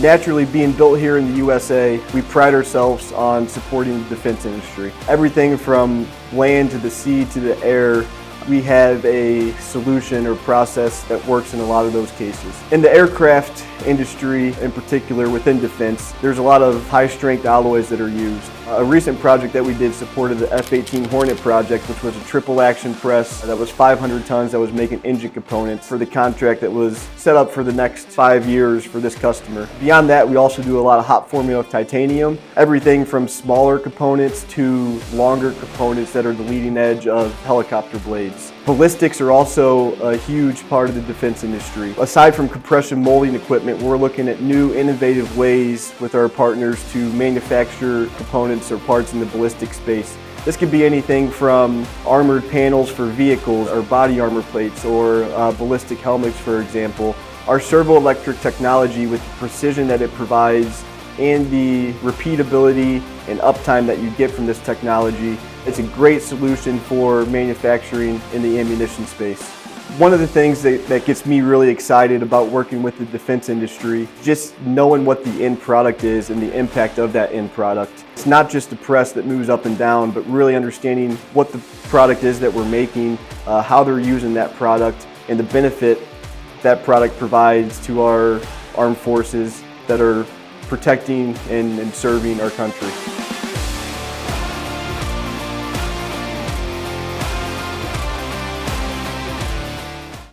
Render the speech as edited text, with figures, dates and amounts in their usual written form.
Naturally, being built here in the USA, we pride ourselves on supporting the defense industry. Everything from land to the sea to the air, we have a solution or process that works in a lot of those cases. In the aircraft industry, in particular within defense, there's a lot of high-strength alloys that are used. A recent project that we did supported the F-18 Hornet project, which was a triple action press that was 500 tons that was making engine components for the contract that was set up for the next 5 years for this customer. Beyond that, we also do a lot of hot forming of titanium, everything from smaller components to longer components that are the leading edge of helicopter blades. Ballistics are also a huge part of the defense industry. Aside from compression molding equipment, we're looking at new innovative ways with our partners to manufacture components or parts in the ballistic space. This could be anything from armored panels for vehicles or body armor plates or ballistic helmets, for example. Our servo-electric technology, with the precision that it provides and the repeatability and uptime that you get from this technology, it's a great solution for manufacturing in the ammunition space. One of the things that gets me really excited about working with the defense industry, just knowing what the end product is and the impact of that end product. It's not just a press that moves up and down, but really understanding what the product is that we're making, how they're using that product, and the benefit that product provides to our armed forces that are protecting and serving our country.